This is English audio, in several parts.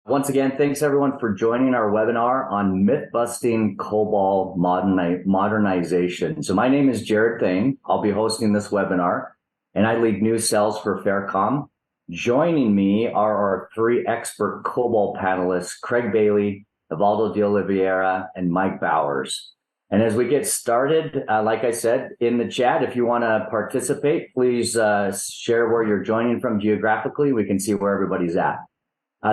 Once again, thanks everyone for joining our webinar on myth-busting COBOL modernization. So my name is Jared Thane. I'll be hosting this webinar, and I lead new sales for Faircom. Joining me are our three expert COBOL panelists, Craig Bailey, Evaldo de Oliveira, and Mike Bowers. And as we get started, like I said, in the chat, if you want to participate, please share where you're joining from geographically. We can see where everybody's at.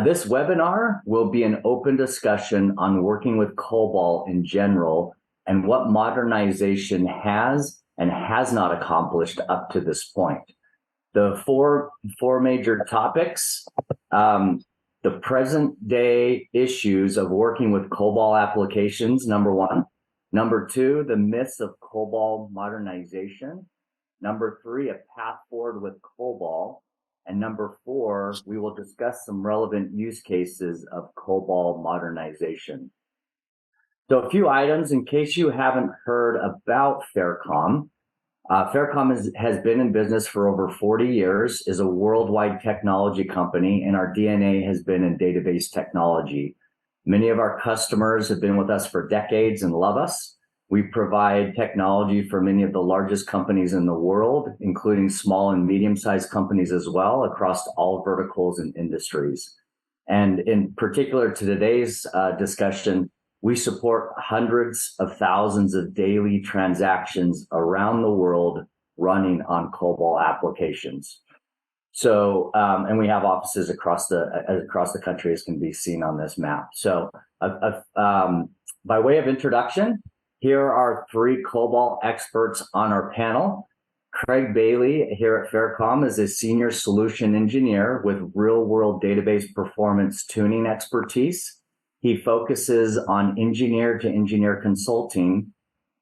This webinar will be an open discussion on working with COBOL in general and what modernization has and has not accomplished up to this point. The four major topics, the present day issues of working with COBOL applications, number one. Number two, the myths of COBOL modernization. Number three, a path forward with COBOL. And number four, we will discuss some relevant use cases of COBOL modernization. So a few items in case you haven't heard about Faircom. Faircom has been in business for over 40 years, is a worldwide technology company, and our DNA has been in database technology. Many of our customers have been with us for decades and love us. We provide technology for many of the largest companies in the world, including small and medium-sized companies as well, across all verticals and industries. And in particular to today's discussion, we support hundreds of thousands of daily transactions around the world running on COBOL applications. So, and we have offices across the country, as can be seen on this map. So, by way of introduction, here are three COBOL experts on our panel. Craig Bailey here at Faircom is a senior solution engineer with real-world database performance tuning expertise. He focuses on engineer-to-engineer consulting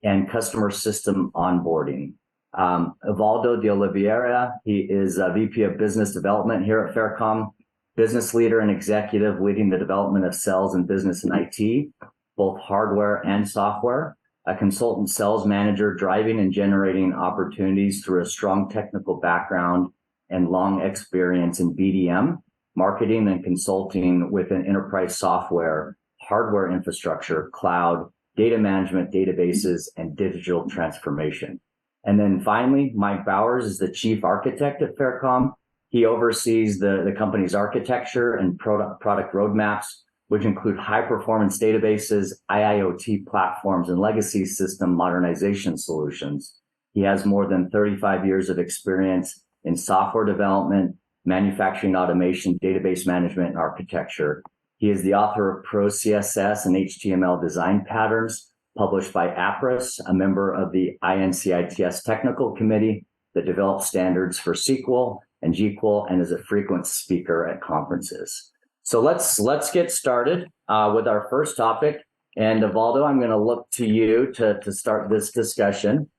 and customer system onboarding. Evaldo de Oliveira, he is a VP of Business Development here at Faircom, business leader and executive leading the development of sales and business and IT, both hardware and software, a consultant sales manager driving and generating opportunities through a strong technical background and long experience in BDM, marketing and consulting within enterprise software, hardware infrastructure, cloud, data management, databases, and digital transformation. And then finally, Mike Bowers is the chief architect at Faircom. He oversees the company's architecture and product roadmaps, which include high-performance databases, IIoT platforms, and legacy system modernization solutions. He has more than 35 years of experience in software development, manufacturing automation, database management, and architecture. He is the author of Pro CSS and HTML design patterns, published by APRIS, a member of the INCITS technical committee that develops standards for SQL and GQL, and is a frequent speaker at conferences. So let's get started with our first topic. And Evaldo, I'm going to look to you to start this discussion.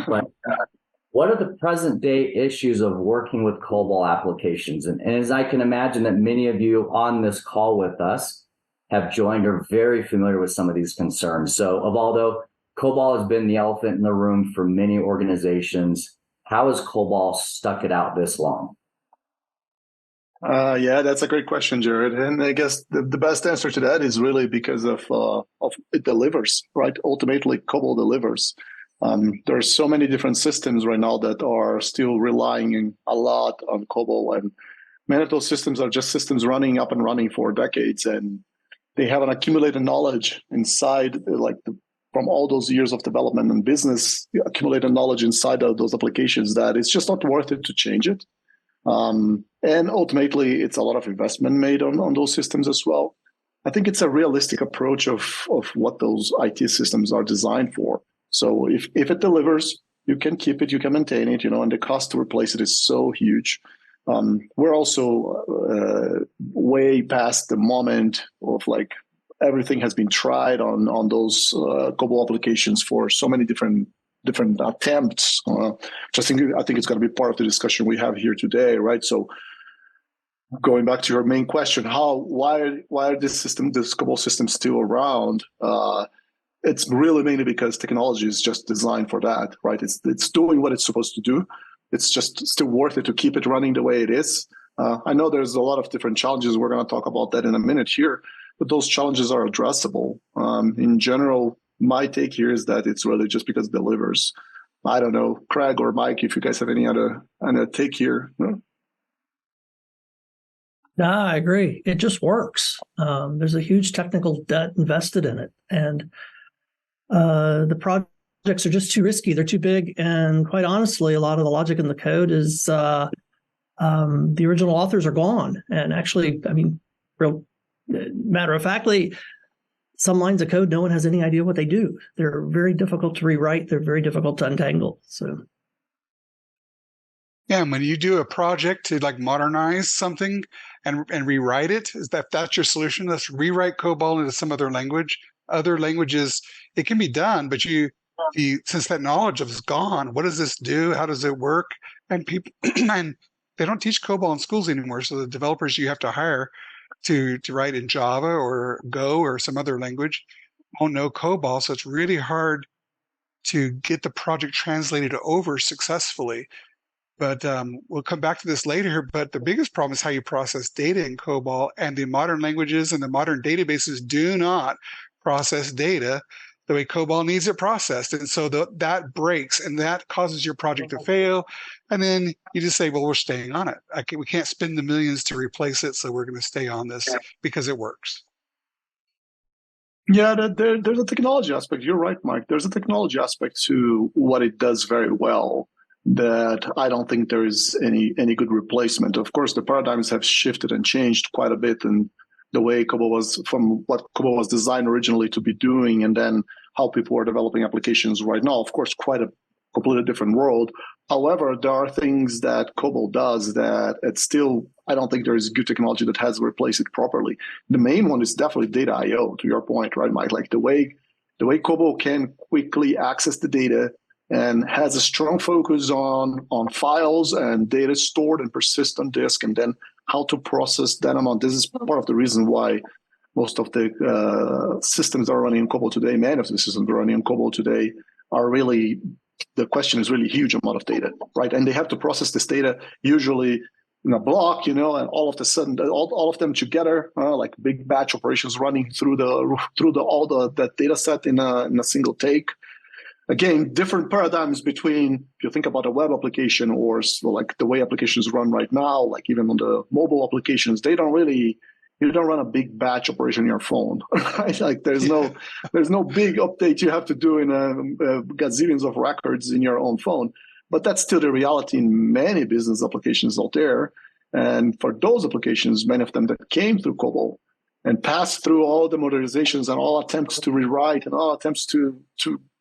But what are the present day issues of working with COBOL applications? And as I can imagine that many of you on this call with us have joined or very familiar with some of these concerns. So Evaldo, COBOL has been the elephant in the room for many organizations. How has COBOL stuck it out this long? Yeah, that's a great question, Jared. And I guess the best answer to that is really because of it delivers, right? Ultimately, COBOL delivers. There are so many different systems right now that are still relying a lot on COBOL, and many of those systems are just systems running up and running for decades, and they have an accumulated knowledge inside, from all those years of development and business, accumulated knowledge inside of those applications that it's just not worth it to change it. And ultimately, it's a lot of investment made on those systems as well. I think it's a realistic approach of what those IT systems are designed for. So if it delivers, you can keep it, you can maintain it, and the cost to replace it is so huge. We're also way past the moment of everything has been tried on those COBOL applications for so many different attempts. I think it's going to be part of the discussion we have here today, right? So going back to your main question, why are this COBOL system still around? It's really mainly because technology is just designed for that, right? It's doing what it's supposed to do. It's just still worth it to keep it running the way it is. I know there's a lot of different challenges. We're going to talk about that in a minute here, but those challenges are addressable. In general, my take here is that it's really just because it delivers. I don't know, Craig or Mike, if you guys have any other take here. No, I agree. It just works. There's a huge technical debt invested in it, and the projects are just too risky. They're too big, and quite honestly, a lot of the logic in the code is the original authors are gone. And actually, I mean, real matter of factly, some lines of code, no one has any idea what they do. They're very difficult to rewrite. They're very difficult to untangle. So. Yeah, and when you do a project to like modernize something and rewrite it, that's your solution? Let's rewrite COBOL into some other language. Other languages, it can be done, but since that knowledge is gone, what does this do? How does it work? And people and they don't teach COBOL in schools anymore. So the developers you have to hire to write in Java or Go or some other language won't know COBOL. So it's really hard to get the project translated over successfully. But we'll come back to this later. But the biggest problem is how you process data in COBOL, and the modern languages and the modern databases do not process data the way COBOL needs it processed. And so that breaks, and that causes your project to fail. And then you just say, well, we're staying on it. We can't spend the millions to replace it, so we're going to stay on this because it works. Yeah, there's a technology aspect. You're right, Mike. There's a technology aspect to what it does very well that I don't think there is any good replacement. Of course, the paradigms have shifted and changed quite a bit, and the way COBOL was, from what COBOL was designed originally to be doing, and then how people are developing applications right now. Of course, quite a completely different world. However, there are things that COBOL does that it's still, I don't think there is good technology that has replaced it properly. The main one is definitely data I/O, to your point, right, Mike? Like the way COBOL can quickly access the data and has a strong focus on files and data stored and persist on disk, and then how to process that amount. This is part of the reason why most of the systems that are running in COBOL today, many of the systems that are running in COBOL today, are really, the question is really huge amount of data, right? And they have to process this data usually in a block, and all of a sudden, all of them together, like big batch operations running through that data set in a single take. Again, different paradigms between, if you think about a web application or like the way applications run right now, like even on the mobile applications, you don't run a big batch operation on your phone, right? Like there's no big update you have to do in gazillions of records in your own phone. But that's still the reality in many business applications out there. And for those applications, many of them that came through COBOL and passed through all the modernizations and all attempts to rewrite and all attempts to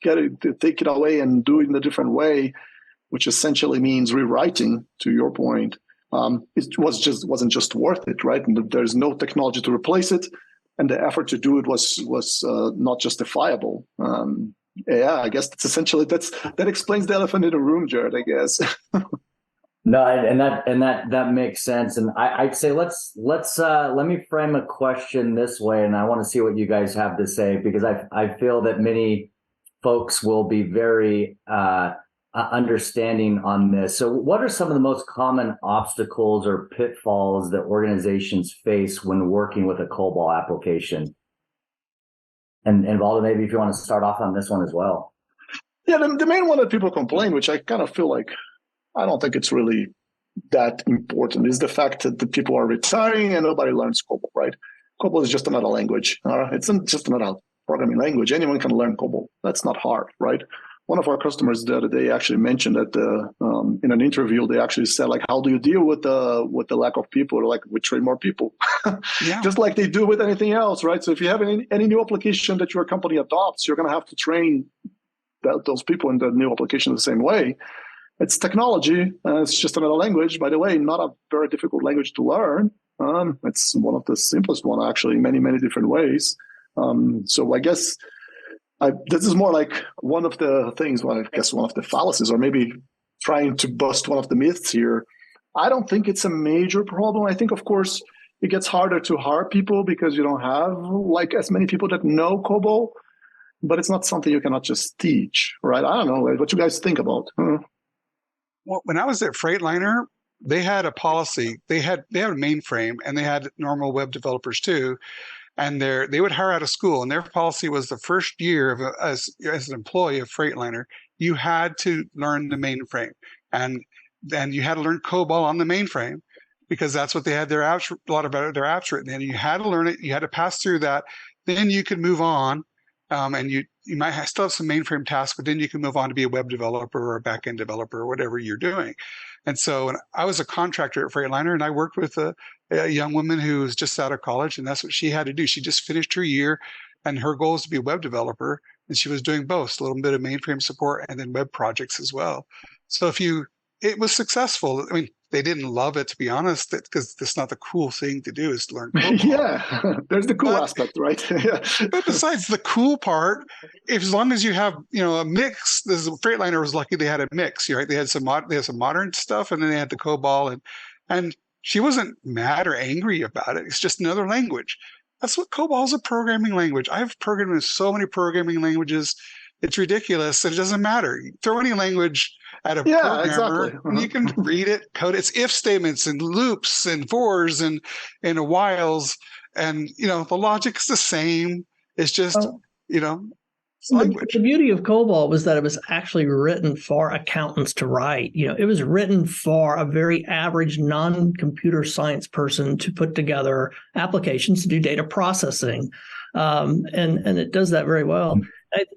get it, to take it away and do it in a different way, which essentially means rewriting, to your point, it wasn't just worth it, right? And there's no technology to replace it, and the effort to do it was not justifiable. Yeah, I guess that's essentially that explains the elephant in the room, Jared, I guess. No, and that makes sense. And I'd say let me frame a question this way, and I want to see what you guys have to say, because I feel that many folks will be very understanding on this. So what are some of the most common obstacles or pitfalls that organizations face when working with a COBOL application? And Valdo, maybe if you want to start off on this one as well. Yeah, the main one that people complain, which I kind of feel like I don't think it's really that important, is the fact that the people are retiring and nobody learns COBOL, right? COBOL is just another language. It's just another programming language. Anyone can learn COBOL. That's not hard, right? One of our customers the other day actually mentioned that in an interview, they actually said, like, how do you deal with the lack of people? They're like, we train more people. Yeah. Just like they do with anything else, right? So if you have any new application that your company adopts, you're going to have to train those people in the new application the same way. It's technology. It's just another language. By the way, not a very difficult language to learn. It's one of the simplest one, actually, in many, many different ways. So I guess this is more like one of the things, well, I guess one of the fallacies, or maybe trying to bust one of the myths here. I don't think it's a major problem. I think, of course, it gets harder to hire people because you don't have like as many people that know COBOL, but it's not something you cannot just teach, right? I don't know what you guys think about. Well, when I was at Freightliner, they had a policy. They had a mainframe, and they had normal web developers too. And they would hire out of school, and their policy was the first year as an employee of Freightliner, you had to learn the mainframe, and then you had to learn COBOL on the mainframe, because that's what they had a lot of their apps written in. You had to learn it. You had to pass through that. Then you could move on, and you might still have some mainframe tasks, but then you can move on to be a web developer or a backend developer or whatever you're doing. And so, and I was a contractor at Freightliner, and I worked with a young woman who was just out of college, and that's what she had to do. She just finished her year, and her goal was to be a web developer, and she was doing both, a little bit of mainframe support and then web projects as well. So it was successful. I mean, they didn't love it, to be honest, because that's not the cool thing to do, is to learn COBOL. Yeah, there's the cool aspect, right? Yeah. But besides the cool part, as long as you have a mix, Freightliner was lucky they had a mix, right? They had some modern stuff, and then they had the COBOL, and she wasn't mad or angry about it. It's just another language. That's what COBOL is, a programming language. I've programmed in so many programming languages. It's ridiculous. It doesn't matter. You throw any language at a programmer, exactly. and you can read it, code it. It's if statements and loops and fors and whiles, and the logic's the same. It's just language. The beauty of COBOL was that it was actually written for accountants to write. It was written for a very average non-computer science person to put together applications to do data processing, and it does that very well.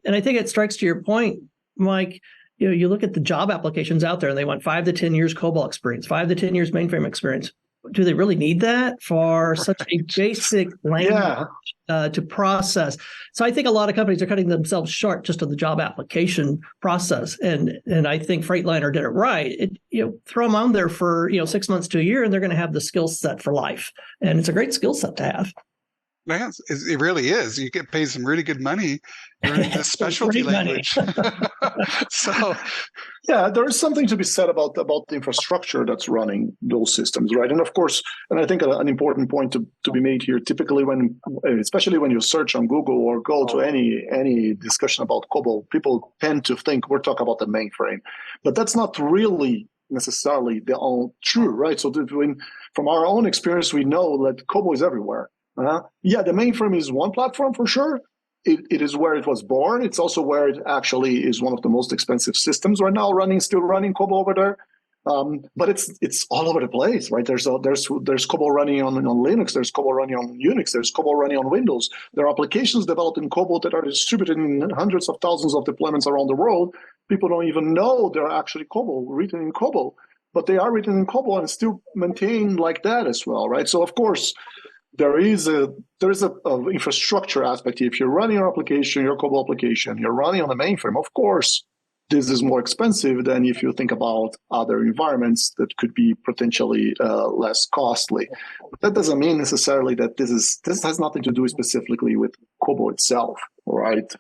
And I think it strikes to your point, Mike. You look at the job applications out there, and they want 5 to 10 years COBOL experience, 5 to 10 years mainframe experience. Do they really need that for such a basic language to process? So I think a lot of companies are cutting themselves short just on the job application process. And I think Freightliner did it right. Throw them on there for 6 months to a year, and they're going to have the skill set for life. And it's a great skill set to have. Yes, it really is. You get paid some really good money learning a specialty language. So, yeah, there is something to be said about the infrastructure that's running those systems, right? And of course, and I think an important point to be made here, typically especially when you search on Google or go to any discussion about COBOL, people tend to think we're talking about the mainframe, but that's not really necessarily true, right? So from our own experience, we know that COBOL is everywhere. Yeah, the mainframe is one platform for sure. It is where it was born. It's also where it actually is one of the most expensive systems right now, still running COBOL over there. But it's all over the place, right? There's COBOL running on Linux. There's COBOL running on Unix. There's COBOL running on Windows. There are applications developed in COBOL that are distributed in hundreds of thousands of deployments around the world. People don't even know they're actually written in COBOL, but they are written in COBOL and still maintained like that as well, right? So of course, there is a infrastructure aspect. If you're running your application, your COBOL application, you're running on a mainframe, of course, this is more expensive than if you think about other environments that could be potentially less costly. But that doesn't mean necessarily that this has nothing to do specifically with COBOL itself, right?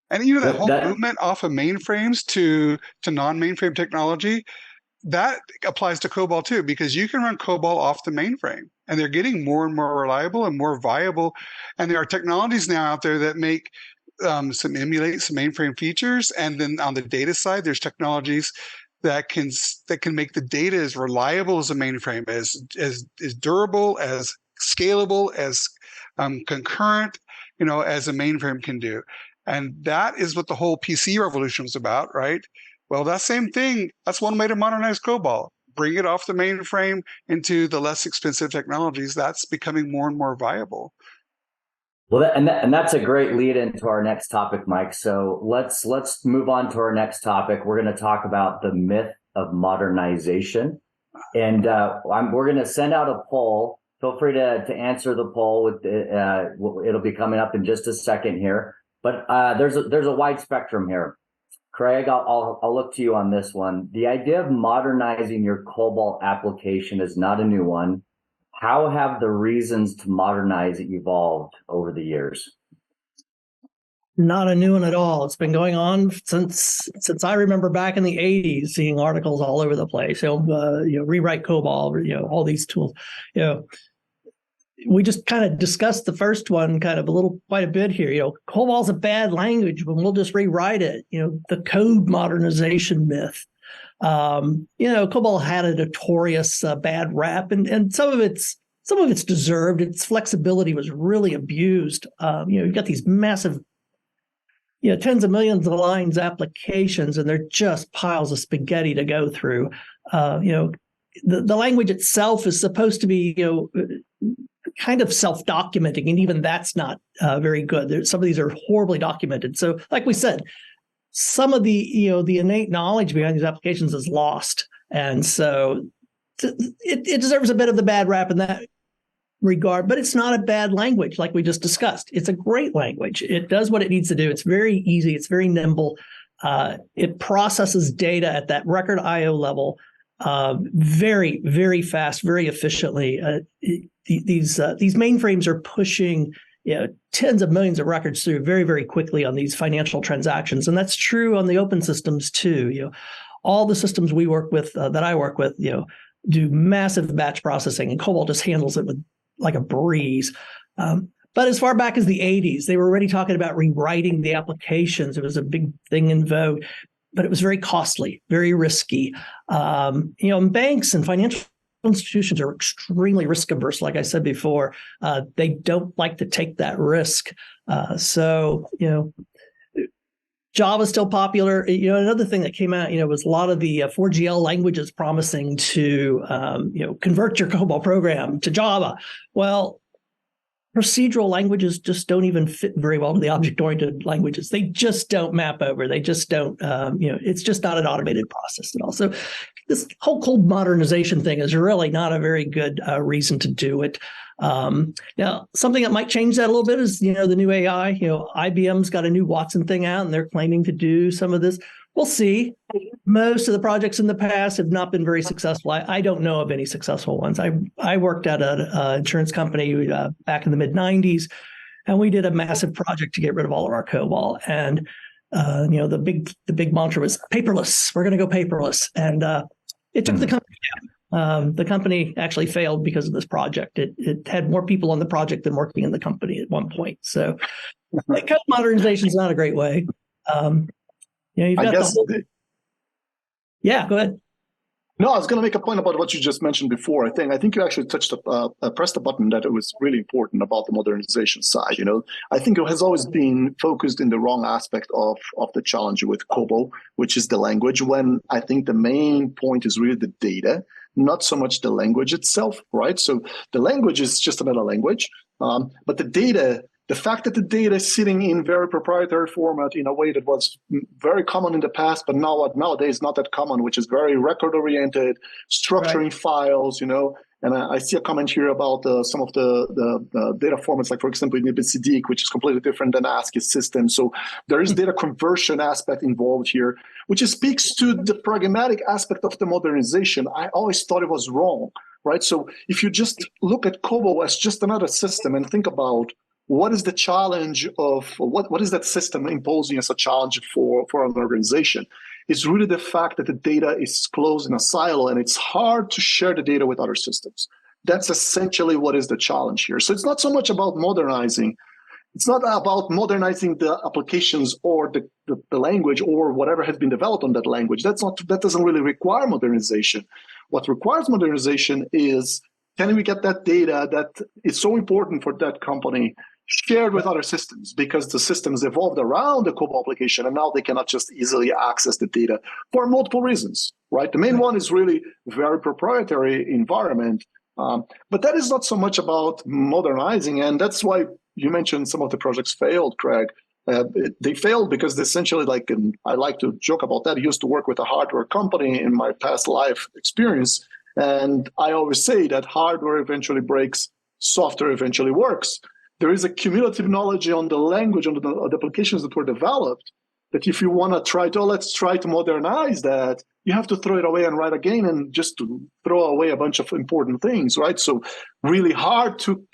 And that whole movement off of mainframes to non-mainframe technology, that applies to COBOL too, because you can run COBOL off the mainframe, and they're getting more and more reliable and more viable. And there are technologies now out there that emulate some mainframe features. And then on the data side, there's technologies that can make the data as reliable as a mainframe, as durable, as scalable, as concurrent, as a mainframe can do. And that is what the whole PC revolution was about, right? Well, that same thing, that's one way to modernize COBOL. Bring it off the mainframe into the less expensive technologies. That's becoming more and more viable. Well, and that's a great lead into our next topic, Mike. So let's move on to our next topic. We're going to talk about the myth of modernization. And we're going to send out a poll. Feel free to answer the poll. It'll be coming up in just a second here. But there's a wide spectrum here. Craig, I'll look to you on this one. The idea of modernizing your COBOL application is not a new one. How have the reasons to modernize it evolved over the years? Not a new one at all. It's been going on since I remember back in the 80s, seeing articles all over the place. Rewrite COBOL, all these tools. We just kind of discussed the first one quite a bit here. COBOL's a bad language, but we'll just rewrite it. The code modernization myth. COBOL had a notorious bad rap, and some of it's deserved. Its flexibility was really abused. You've got these massive, tens of millions of lines applications, and they're just piles of spaghetti to go through. The language itself is supposed to be, kind of self-documenting, and even that's not very good. Some of these are horribly documented. So, like we said, some of the innate knowledge behind these applications is lost, and so it deserves a bit of the bad rap in that regard. But it's not a bad language, like we just discussed. It's a great language. It does what it needs to do. It's very easy. It's very nimble. It processes data at that record I/O level very, very fast, very efficiently. These mainframes are pushing tens of millions of records through very, very quickly on these financial transactions, and that's true on the open systems too. All the systems we work with, that I work with, do massive batch processing, and COBOL just handles it with like a breeze. But as far back as the 80s, they were already talking about rewriting the applications. It was a big thing in vogue, but it was very costly, very risky. And banks and financial institutions are extremely risk averse. Like I said before, they don't like to take that risk. Java's still popular. Another thing that came out, was a lot of the 4GL languages promising to, convert your COBOL program to Java. Well, procedural languages just don't even fit very well to the object-oriented languages. They just don't map over. They just don't, it's just not an automated process at all. So this whole COBOL modernization thing is really not a very good reason to do it. Now, something that might change that a little bit is, the new AI. IBM's got a new Watson thing out, and they're claiming to do some of this. We'll see. Most of the projects in the past have not been very successful. I don't know of any successful ones. I worked at an insurance company back in the mid-90s, and we did a massive project to get rid of all of our COBOL. And the big mantra was paperless. We're going to go paperless, and it took the company down. The company actually failed because of this project. It had more people on the project than working in the company at one point. So, code modernization is not a great way. You've got Yeah, go ahead. No, I was going to make a point about what you just mentioned before. I think you actually pressed a button that it was really important about the modernization side. I think it has always been focused in the wrong aspect of the challenge with COBOL, which is the language, when I think the main point is really the data, not so much the language itself, right? So the language is just another language, but the data, the fact that the data is sitting in very proprietary format in a way that was very common in the past, but nowadays not that common, which is very record-oriented, structuring files, And I see a comment here about some of the data formats, like, for example, in ABCD, which is completely different than ASCII system. So there is data conversion aspect involved here, which speaks to the pragmatic aspect of the modernization. I always thought it was wrong, right? So if you just look at COBOL as just another system and think about what is the challenge of what is that system imposing as a challenge for an organization? It's really the fact that the data is closed in a silo and it's hard to share the data with other systems. That's essentially what is the challenge here. So it's not so much about modernizing. It's not about modernizing the applications or the language or whatever has been developed on that language. That doesn't really require modernization. What requires modernization is, can we get that data that is so important for that company shared with other systems, because the systems evolved around the COBOL application and now they cannot just easily access the data for multiple reasons, right? The main one is really very proprietary environment, but that is not so much about modernizing, and that's why you mentioned some of the projects failed, Craig. They failed because essentially, and I like to joke about that, I used to work with a hardware company in my past life experience, and I always say that hardware eventually breaks, software eventually works. There is a cumulative knowledge on the language, on the applications that were developed, that if you want to let's try to modernize that, you have to throw it away and write again and just to throw away a bunch of important things, right? So really hard to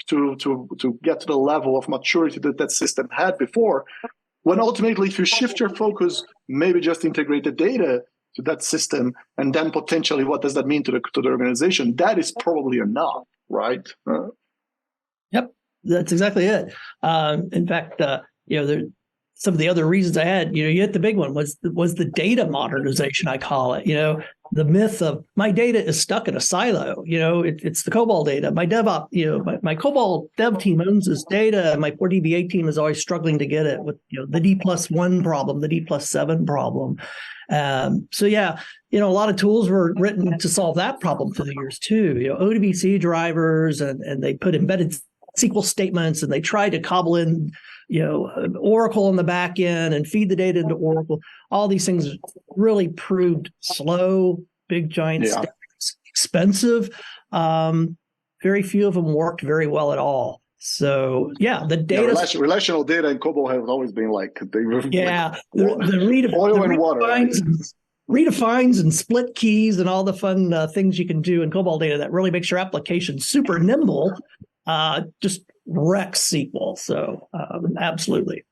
get to the level of maturity that system had before, when ultimately if you shift your focus, maybe just integrate the data to that system, and then potentially what does that mean to the organization? That is probably enough, right? Yep. That's exactly it. In fact, some of the other reasons I had, you hit the big one was the data modernization, I call it. The myth of my data is stuck in a silo. It's the COBOL data. My DevOps, my COBOL dev team owns this data, and my poor DBA team is always struggling to get it with the D+1 problem, the D+7 problem. So yeah, a lot of tools were written to solve that problem through the years too. ODBC drivers, and they put embedded SQL statements, and they try to cobble in Oracle in the back end and feed the data into Oracle. All these things really proved slow, big giant stacks, expensive. Very few of them worked very well at all. So yeah, the data relational data in COBOL have always been like the oil and water. Redefines and split keys and all the fun things you can do in COBOL data that really makes your application super nimble. Just wrecks SQL. So absolutely.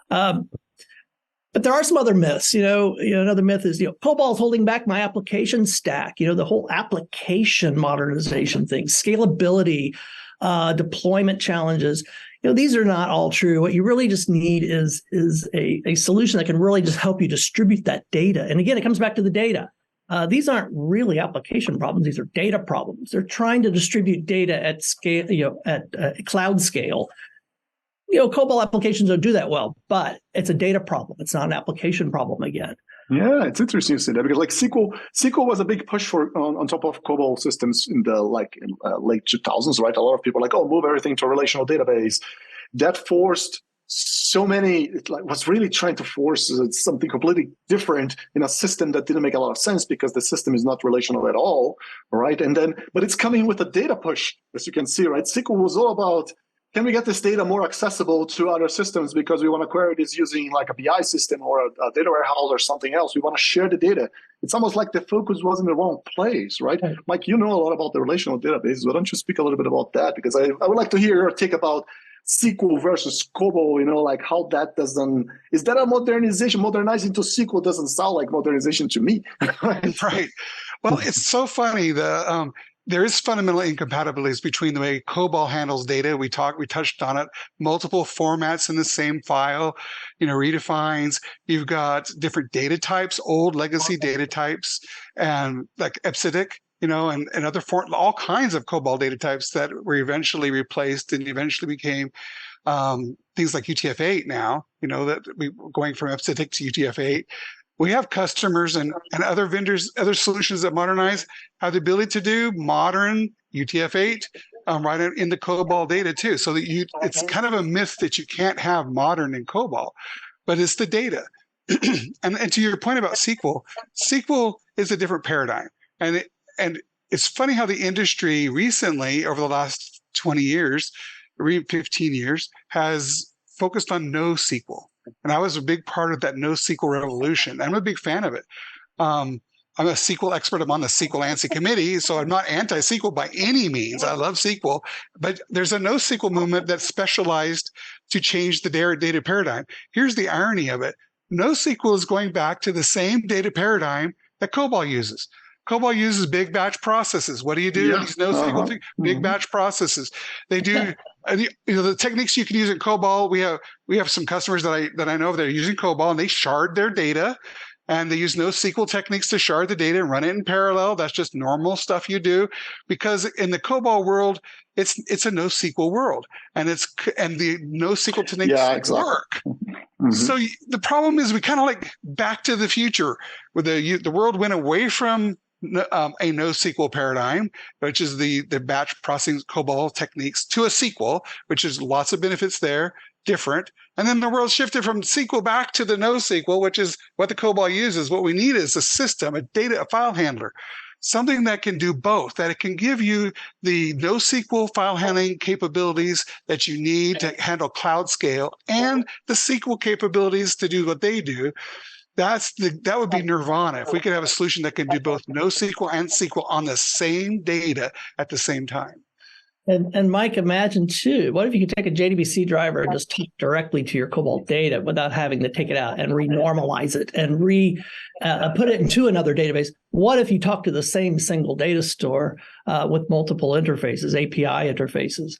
But there are some other myths. Another myth is COBOL is holding back my application stack. The whole application modernization thing, scalability, deployment challenges. These are not all true. What you really just need is a solution that can really just help you distribute that data. And again, it comes back to the data. These aren't really application problems. These are data problems. They're trying to distribute data at scale, at cloud scale. COBOL applications don't do that well, but it's a data problem. It's not an application problem again. Yeah, it's interesting you say that, because like SQL was a big push for on top of COBOL systems in the late 2000s, right? A lot of people were like, move everything to a relational database. That forced so many, was really trying to force something completely different in a system that didn't make a lot of sense because the system is not relational at all, right? But it's coming with a data push, as you can see, right? SQL was all about, can we get this data more accessible to other systems because we want to query this using like a BI system or a data warehouse or something else. We want to share the data. It's almost like the focus was in the wrong place, right? Mike, you know a lot about the relational databases. Why don't you speak a little bit about that? Because I would like to hear your take about SQL versus COBOL, like how that doesn't, is that a modernization? Modernizing to SQL doesn't sound like modernization to me. Right. Well, it's so funny. There is fundamental incompatibilities between the way COBOL handles data. We touched on it, multiple formats in the same file, redefines. You've got different data types, old legacy data types, and like EBCDIC, and other all kinds of COBOL data types that were eventually replaced and eventually became things like UTF-8 now, that we're going from EBCDIC to UTF-8. We have customers and other vendors, other solutions that modernize have the ability to do modern UTF-8 right in the COBOL data too. So that it's kind of a myth that you can't have modern in COBOL, but it's the data. and to your point about SQL is a different paradigm. And it's funny how the industry recently, over the last 20 years, or even 15 years, has focused on NoSQL. And I was a big part of that NoSQL revolution. I'm a big fan of it. I'm a SQL expert. I'm on the SQL ANSI committee, so I'm not anti-SQL by any means. I love SQL, but there's a NoSQL movement that's specialized to change the data paradigm. Here's the irony of it. NoSQL is going back to the same data paradigm that COBOL uses. COBOL uses big batch processes. What do you do in these NoSQL big batch processes? They do the techniques you can use in COBOL. We have some customers that I know that are using COBOL, and they shard their data, and they use NoSQL techniques to shard the data and run it in parallel. That's just normal stuff you do, because in the COBOL world, it's a NoSQL world, and the NoSQL techniques work. Mm-hmm. So the problem is we kind of like Back to the Future, where the world went away from a NoSQL paradigm, which is the batch processing COBOL techniques, to a SQL, which is lots of benefits there, different. And then the world shifted from SQL back to the NoSQL, which is what the COBOL uses. What we need is a system, a file handler, something that can do both, that it can give you the NoSQL file handling capabilities that you need to handle cloud scale and the SQL capabilities to do what they do. That would be nirvana if we could have a solution that can do both NoSQL and SQL on the same data at the same time. And Mike, imagine too, what if you could take a JDBC driver and just talk directly to your COBOL data without having to take it out and renormalize it and put it into another database? What if you talk to the same single data store with multiple interfaces, API interfaces?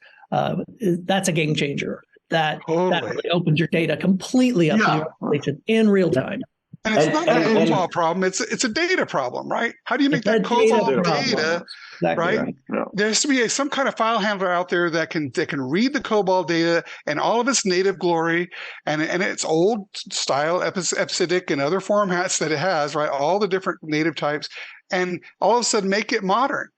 That's a game changer. that Totally. really opens your data completely up to the organization in real time. And it's not a COBOL problem, it's a data problem, right? How do you make that COBOL data, exactly right? There has to be some kind of file handler out there that can read the COBOL data and all of its native glory and its old style, EBCDIC and other formats that it has, right? All the different native types, and all of a sudden make it modern.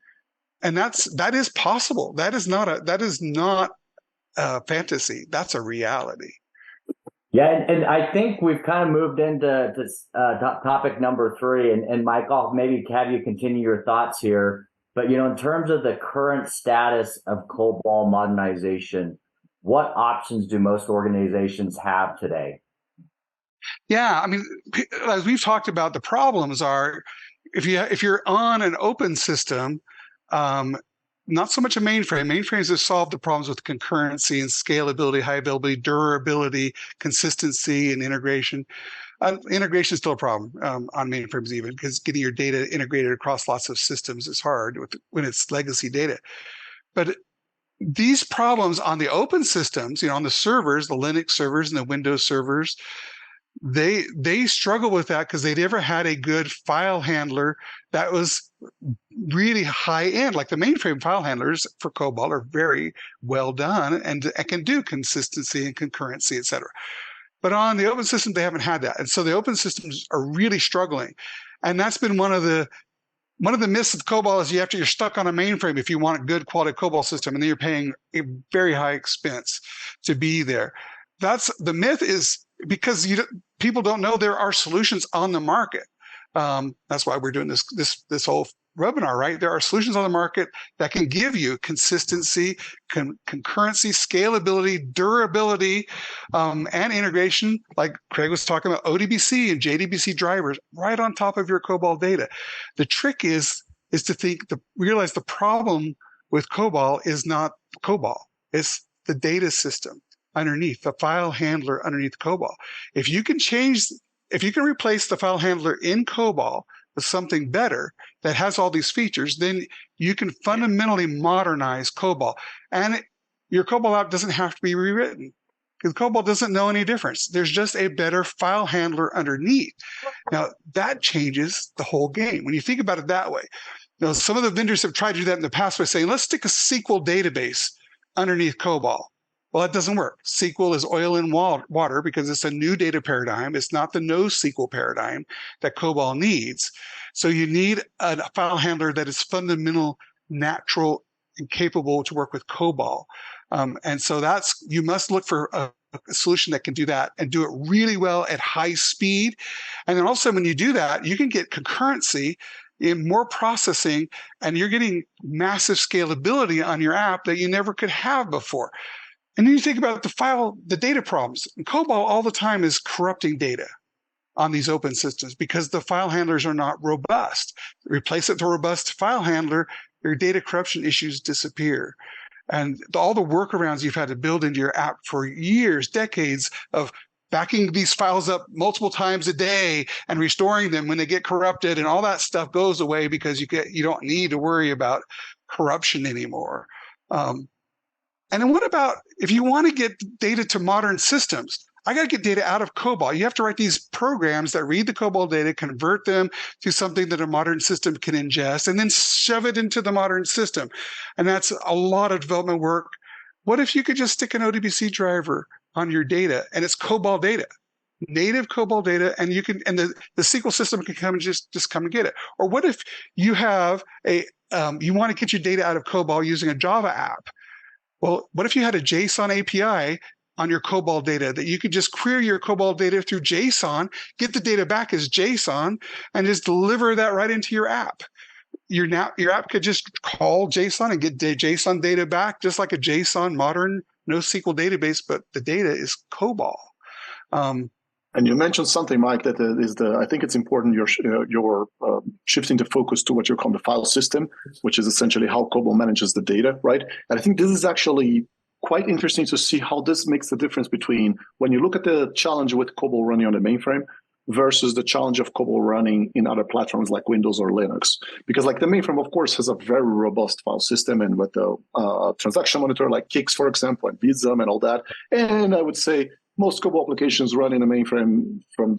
And that is possible. That is not a fantasy. That's a reality. Yeah, and I think we've kind of moved into this topic number 3, and Mike, I'll maybe have you continue your thoughts here. But in terms of the current status of COBOL modernization, what options do most organizations have today? Yeah, I mean, as we've talked about, the problems are if you're on an open system. Not so much a mainframe. Mainframes have solved the problems with concurrency and scalability, high availability, durability, consistency, and integration. Integration is still a problem on mainframes even, because getting your data integrated across lots of systems is hard when it's legacy data. But these problems on the open systems, on the servers, the Linux servers and the Windows servers, they struggle with that because they never had a good file handler that was really high end. Like the mainframe file handlers for COBOL are very well done and can do consistency and concurrency, et cetera. But on the open system, they haven't had that. And so the open systems are really struggling. And that's been one of the myths of COBOL is you're stuck on a mainframe if you want a good quality COBOL system, and then you're paying a very high expense to be there. That's the myth, is because people don't know there are solutions on the market. That's why we're doing this whole webinar, right? There are solutions on the market that can give you consistency, concurrency, scalability, durability, and integration, like Craig was talking about, ODBC and JDBC drivers right on top of your COBOL data. The trick is to realize the problem with COBOL is not COBOL, it's the data system underneath, the file handler underneath COBOL. If you can replace the file handler in COBOL with something better that has all these features, then you can fundamentally modernize COBOL. And your COBOL app doesn't have to be rewritten, because COBOL doesn't know any difference. There's just a better file handler underneath. Now, that changes the whole game when you think about it that way. Some of the vendors have tried to do that in the past by saying, let's stick a SQL database underneath COBOL. Well, that doesn't work. SQL is oil and water because it's a new data paradigm. It's not the NoSQL paradigm that COBOL needs. So you need a file handler that is fundamental, natural, and capable to work with COBOL. And so you must look for a solution that can do that and do it really well at high speed. And then also when you do that, you can get concurrency in more processing, and you're getting massive scalability on your app that you never could have before. And then you think about the data problems. And COBOL all the time is corrupting data on these open systems because the file handlers are not robust. Replace it with a robust file handler, your data corruption issues disappear. And all the workarounds you've had to build into your app for years, decades of backing these files up multiple times a day and restoring them when they get corrupted, and all that stuff goes away because you don't need to worry about corruption anymore. And then what about if you want to get data to modern systems? I got to get data out of COBOL. You have to write these programs that read the COBOL data, convert them to something that a modern system can ingest, and then shove it into the modern system. And that's a lot of development work. What if you could just stick an ODBC driver on your data and it's COBOL data, native COBOL data, and the SQL system can come and just come and get it? Or what if you have you want to get your data out of COBOL using a Java app? Well, what if you had a JSON API on your COBOL data that you could just query your COBOL data through JSON, get the data back as JSON, and just deliver that right into your app? Your app could just call JSON and get JSON data back, just like a JSON modern NoSQL database, but the data is COBOL. And you mentioned something, Mike, that I think it's important you're shifting the focus to what you call the file system, which is essentially how COBOL manages the data, right? And I think this is actually quite interesting to see how this makes the difference between when you look at the challenge with COBOL running on the mainframe versus the challenge of COBOL running in other platforms like Windows or Linux. Because like the mainframe, of course, has a very robust file system, and with the transaction monitor like Kix, for example, and Vism and all that. And I would say most COBOL applications run in a mainframe from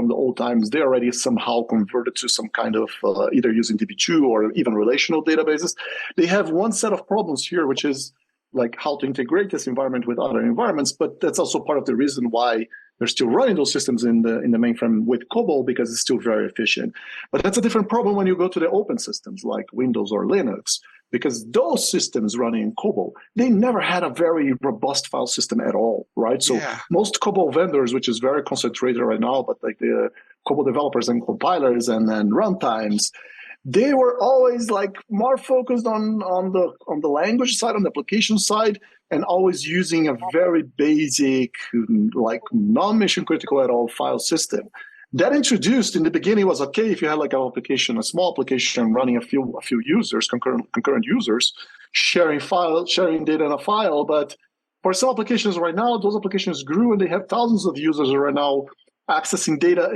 the old times. They already somehow converted to some kind of either using DB2 or even relational databases. They have one set of problems here, which is like how to integrate this environment with other environments. But that's also part of the reason why they're still running those systems in the mainframe with COBOL, because it's still very efficient. But that's a different problem when you go to the open systems like Windows or Linux, because those systems running in COBOL, they never had a very robust file system at all, right? So most COBOL vendors, which is very concentrated right now, but like the COBOL developers and compilers and runtimes, they were always like more focused on the language side, on the application side, and always using a very basic, like non-mission critical at all file system. That introduced in the beginning was okay if you had like an application, a small application running a few users, concurrent users, sharing data in a file. But for some applications right now, those applications grew and they have thousands of users right now accessing data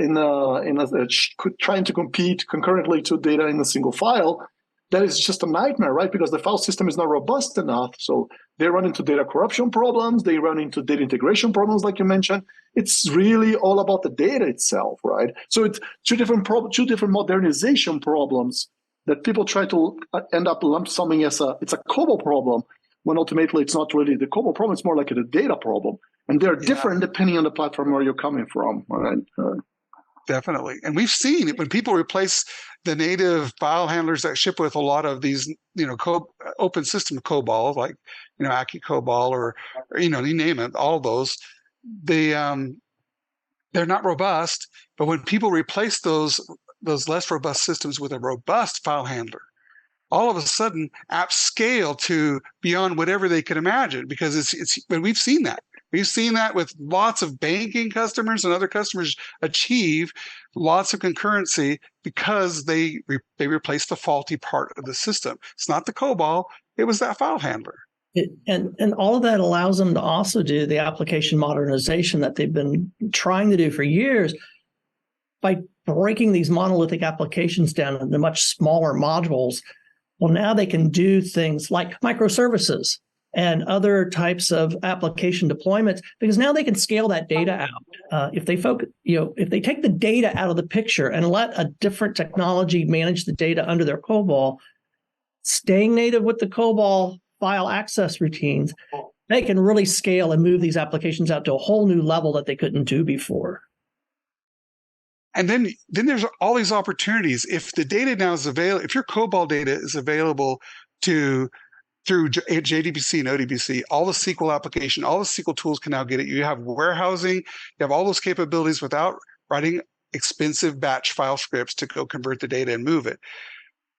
trying to compete concurrently to data in a single file. That is just a nightmare, right? Because the file system is not robust enough. So they run into data corruption problems. They run into data integration problems, like you mentioned. It's really all about the data itself, right? So it's two different modernization problems that people try to end up lump summing as it's a COBOL problem, when ultimately it's not really the COBOL problem. It's more like a data problem. And they're different depending on the platform where you're coming from, right? Definitely. And we've seen it when people replace the native file handlers that ship with a lot of these, open system COBOL, like, Aki COBOL or, you name it, all those, they're not robust. But when people replace those less robust systems with a robust file handler, all of a sudden apps scale to beyond whatever they could imagine, because but we've seen that. We've seen that with lots of banking customers, and other customers achieve lots of concurrency because they replace the faulty part of the system. It's not the COBOL, it was that file handler. And all of that allows them to also do the application modernization that they've been trying to do for years by breaking these monolithic applications down into much smaller modules. Well, now they can do things like microservices and other types of application deployments, because now they can scale that data out. If they take the data out of the picture and let a different technology manage the data under their COBOL, staying native with the COBOL file access routines, they can really scale and move these applications out to a whole new level that they couldn't do before. And then there's all these opportunities. If the data now is available, if your COBOL data is available through JDBC and ODBC, all the SQL application, all the SQL tools can now get it. You have warehousing, you have all those capabilities without writing expensive batch file scripts to go convert the data and move it.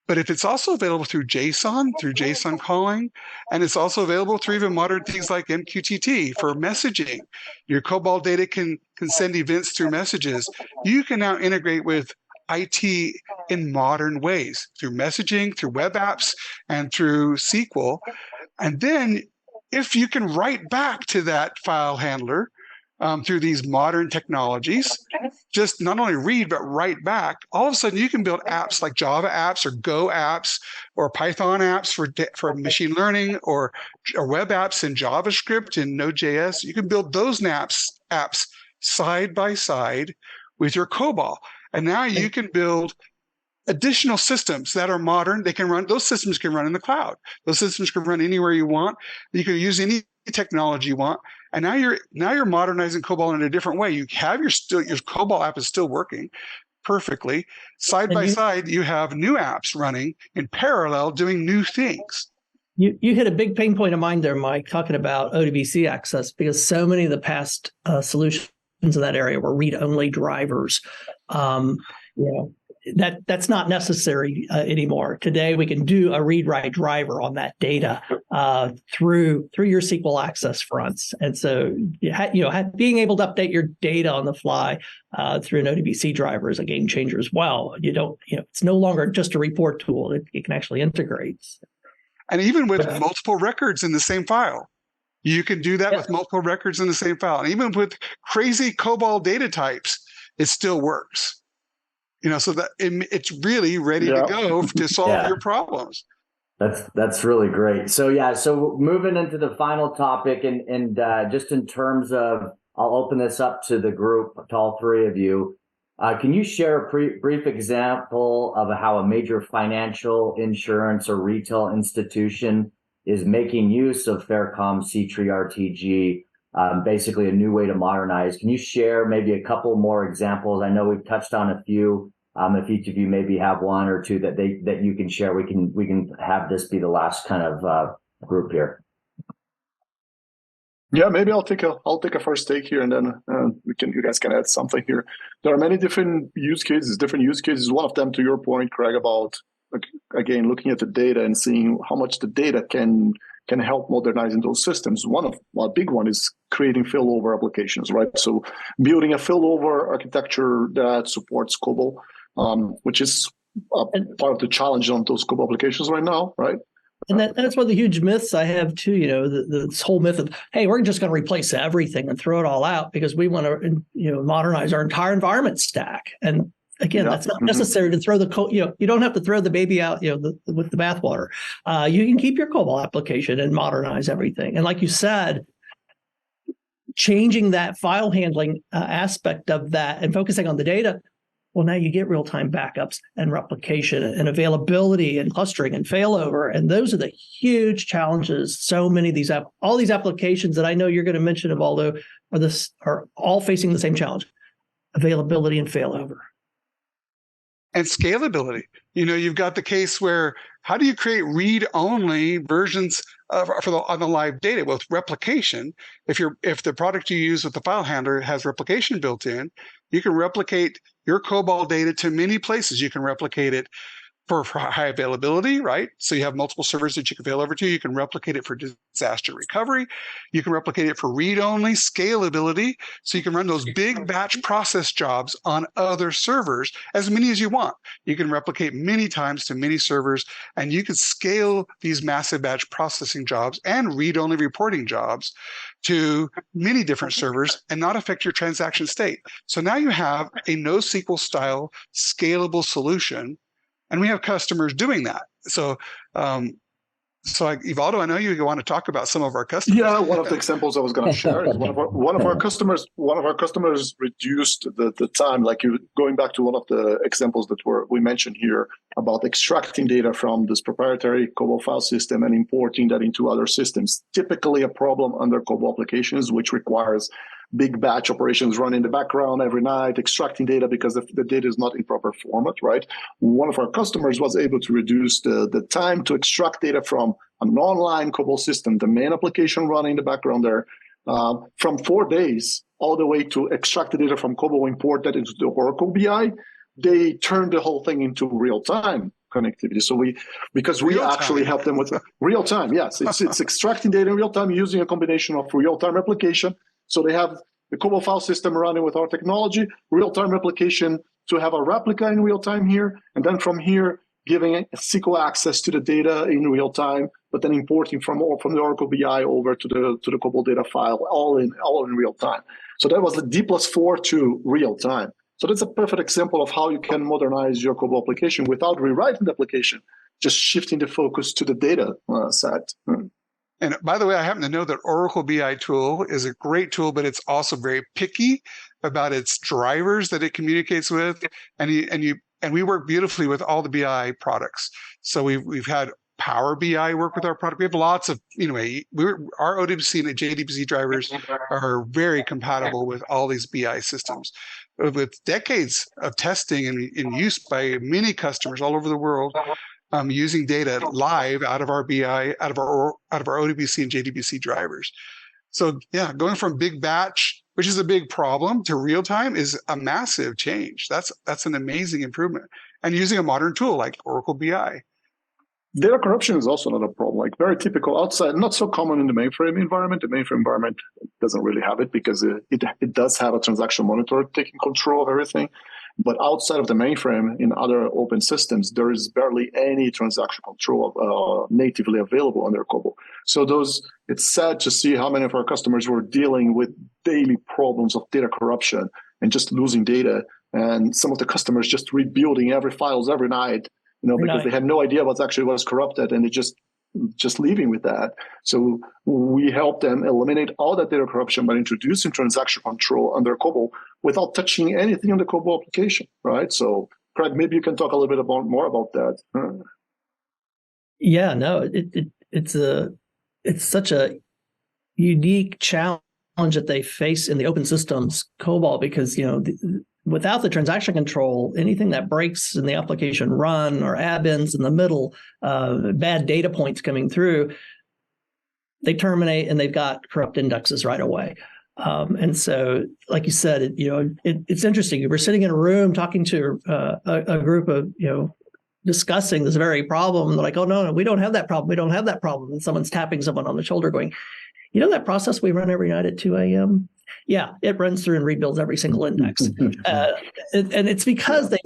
But if it's also available through JSON calling, and it's also available through even modern things like MQTT for messaging, your COBOL data can send events through messages. You can now integrate with IT in modern ways, through messaging, through web apps, and through SQL. And then if you can write back to that file handler through these modern technologies, just not only read, but write back, all of a sudden you can build apps like Java apps or Go apps or Python apps for machine learning, or web apps in JavaScript and Node.js. You can build those apps side by side with your COBOL. And now you can build additional systems that are modern. Those systems can run in the cloud. Those systems can run anywhere you want. You can use any technology you want. And now you're modernizing COBOL in a different way. You have your COBOL app is still working perfectly. Side by side, you have new apps running in parallel doing new things. You hit a big pain point of mine there, Mike, talking about ODBC access, because so many of the past solutions in that area were read-only drivers. That's not necessary anymore. Today, we can do a read-write driver on that data through your SQL access fronts. And so, being able to update your data on the fly through an ODBC driver is a game changer as well. It's no longer just a report tool. It can actually integrate. And even with multiple records in the same file, you can do that with multiple records in the same file. And even with crazy COBOL data types, it still works. So that it's really ready to go to solve your problems. That's really great. So moving into the final topic, and just in terms of, I'll open this up to the group, to all three of you. Can you share a brief example of how a major financial, insurance, or retail institution is making use of Faircom C-Tree RTG, basically a new way to modernize? Can you share maybe a couple more examples? I know we've touched on a few. If each of you maybe have one or two that you can share, we can have this be the last kind of group here. Yeah, maybe I'll take a first take here, and then you guys can add something here. There are many different use cases. One of them, to your point, Craig, about again looking at the data and seeing how much the data can help modernizing those systems. A big one is creating failover applications, right? So building a failover architecture that supports COBOL, which is part of the challenge on those COBOL applications right now, right? And that's one of the huge myths I have too. This whole myth of, hey, we're just going to replace everything and throw it all out because we want to, modernize our entire environment stack. And again, that's not necessary to throw you don't have to throw the baby out, with the bathwater. You can keep your COBOL application and modernize everything. And like you said, changing that file handling aspect of that and focusing on the data. Well, now you get real-time backups and replication and availability and clustering and failover. And those are the huge challenges. So many of these all these applications that I know you're going to mention, Evaldo, are all facing the same challenge: availability and failover. And scalability. You've got the case where how do you create read-only versions on the live data? Well, with replication, if the product you use with the file handler has replication built in, you can replicate your COBOL data to many places. You can replicate it for high availability, right? So you have multiple servers that you can fail over to. You can replicate it for disaster recovery. You can replicate it for read-only scalability. So you can run those big batch process jobs on other servers, as many as you want. You can replicate many times to many servers, and you can scale these massive batch processing jobs and read-only reporting jobs to many different servers and not affect your transaction state. So now you have a NoSQL style scalable solution. And we have customers doing that. So, Evaldo, I know you want to talk about some of our customers. Yeah, one of the examples I was going to share is one of our customers reduced the time. Like going back to one of the examples that we mentioned here about extracting data from this proprietary COBOL file system and importing that into other systems. Typically, a problem under COBOL applications, which requires big batch operations run in the background every night, extracting data because the data is not in proper format, right? One of our customers was able to reduce the time to extract data from an online COBOL system, the main application running in the background there, from 4 days all the way to extract the data from COBOL, import that into the Oracle BI. They turned the whole thing into real-time connectivity. So because we actually help them with real-time, yes, it's extracting data in real-time using a combination of real-time replication. So they have the COBOL file system running with our technology, real-time replication to have a replica in real time here, and then from here giving SQL access to the data in real time, but then importing from the Oracle BI over to the COBOL data file, all in real time. So that was the D+4 to real time. So that's a perfect example of how you can modernize your COBOL application without rewriting the application, just shifting the focus to the data set. And by the way, I happen to know that Oracle BI tool is a great tool, but it's also very picky about its drivers that it communicates with. And we work beautifully with all the BI products. So we've had Power BI work with our product. We have lots of, our ODBC and JDBC drivers are very compatible with all these BI systems. With decades of testing and in use by many customers all over the world, using data live out of our BI, out of our ODBC and JDBC drivers. So yeah, going from big batch, which is a big problem, to real time is a massive change. That's an amazing improvement. And using a modern tool like Oracle BI. Data corruption is also another problem, like very typical outside, not so common in the mainframe environment. The mainframe environment doesn't really have it because it does have a transaction monitor taking control of everything. But outside of the mainframe, in other open systems, there is barely any transaction control natively available under COBOL. So it's sad to see how many of our customers were dealing with daily problems of data corruption and just losing data. And some of the customers just rebuilding every files every night, because they had no idea what actually was corrupted, and they just leaving with that. So we help them eliminate all that data corruption by introducing transaction control under COBOL without touching anything on the COBOL application, right? So Craig, maybe you can talk a little bit more about that. Yeah, no, it's such a unique challenge that they face in the open systems COBOL, because without the transaction control, anything that breaks in the application run or add-ins in the middle, bad data points coming through, they terminate and they've got corrupt indexes right away. And so, like you said, it's interesting. We're sitting in a room talking to a group of, discussing this very problem. They're like, oh, no, we don't have that problem. We don't have that problem. And someone's tapping someone on the shoulder going, that process we run every night at 2 a.m.? Yeah, it runs through and rebuilds every single index. And it's because they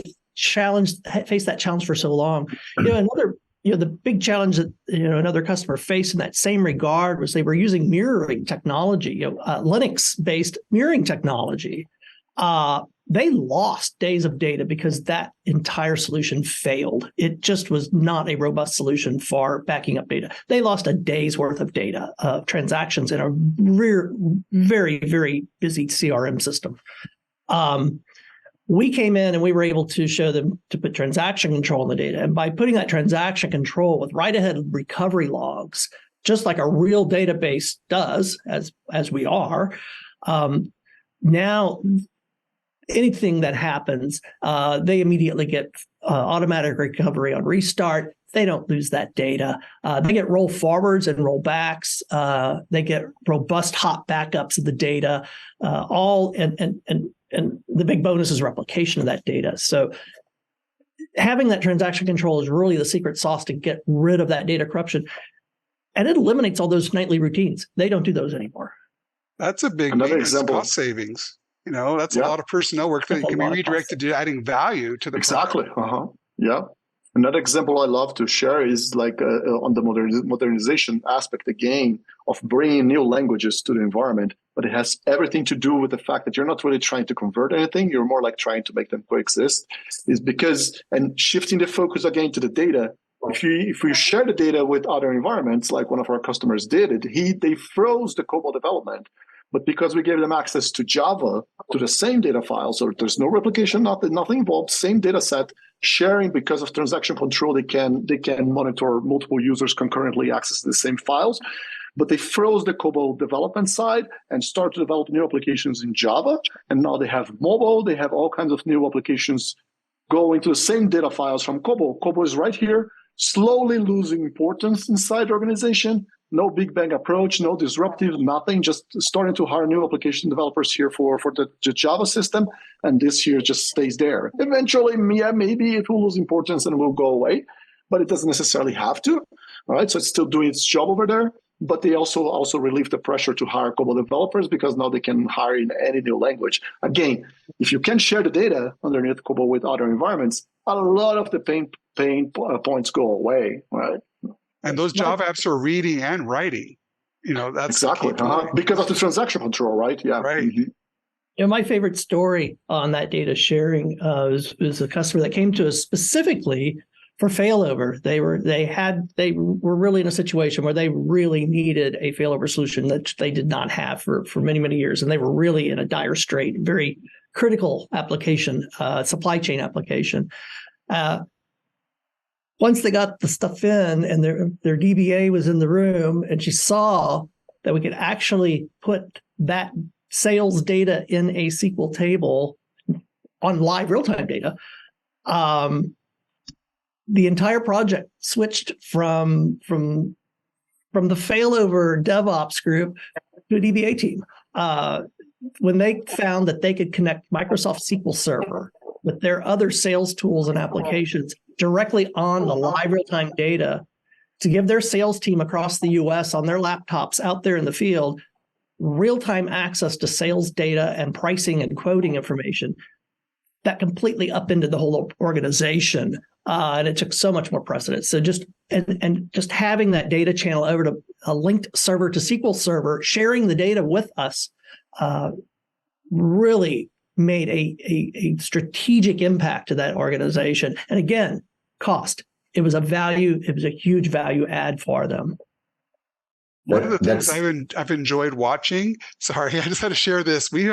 faced that challenge for so long. The big challenge that another customer faced in that same regard was they were using mirroring technology, Linux-based mirroring technology. They lost days of data because that entire solution failed. It just was not a robust solution for backing up data. They lost a day's worth of data of transactions in a very, very busy CRM system. We came in and we were able to show them to put transaction control in the data. And by putting that transaction control with write-ahead recovery logs, just like a real database does, as we are, now anything that happens, they immediately get automatic recovery on restart. They don't lose that data. They get roll forwards and roll backs. They get robust hot backups of the data. And the big bonus is replication of that data. So having that transaction control is really the secret sauce to get rid of that data corruption. And it eliminates all those nightly routines. They don't do those anymore. That's a big cost savings. That's a lot of personnel work that can be redirected to adding value to the Exactly. Yeah. Another example I love to share is like on the modernization aspect, again, of bringing new languages to the environment, but it has everything to do with the fact that you're not really trying to convert anything. You're more like trying to make them coexist, and shifting the focus again to the data. If we share the data with other environments, like one of our customers did, they froze the COBOL development. But because we gave them access to Java, to the same data files, so there's no replication, nothing involved, same data set, sharing because of transaction control, they can monitor multiple users concurrently access the same files. But they froze the COBOL development side and started to develop new applications in Java. And now they have mobile, they have all kinds of new applications going to the same data files from COBOL. COBOL is right here, slowly losing importance inside the organization. No big bang approach, no disruptive, nothing, just starting to hire new application developers here for the Java system. And this here just stays there. Eventually, maybe it will lose importance and will go away, but it doesn't necessarily have to. All right, so it's still doing its job over there. But they also relieve the pressure to hire COBOL developers because now they can hire in any new language. Again, if you can share the data underneath COBOL with other environments, a lot of the pain points go away, right? And those Java apps are reading and writing. That's exactly because of the transaction control, right? Yeah. Right. Mm-hmm. My favorite story on that data sharing was a customer that came to us specifically for failover. They were really in a situation where they really needed a failover solution that they did not have for many, many years. And they were really in a dire strait, very critical application, supply chain application. Once they got the stuff in and their DBA was in the room and she saw that we could actually put that sales data in a SQL table on live real-time data, the entire project switched from the failover DevOps group to a DBA team. When they found that they could connect Microsoft SQL Server with their other sales tools and applications directly on the live real-time data to give their sales team across the US on their laptops out there in the field real-time access to sales data and pricing and quoting information, that completely upended the whole organization. And it took so much more precedence. So just having that data channel over to a linked server to SQL Server, sharing the data with us, really made a strategic impact to that organization. And again, cost. It was a huge value add for them. One of the things I've enjoyed watching, sorry, I just had to share this. We've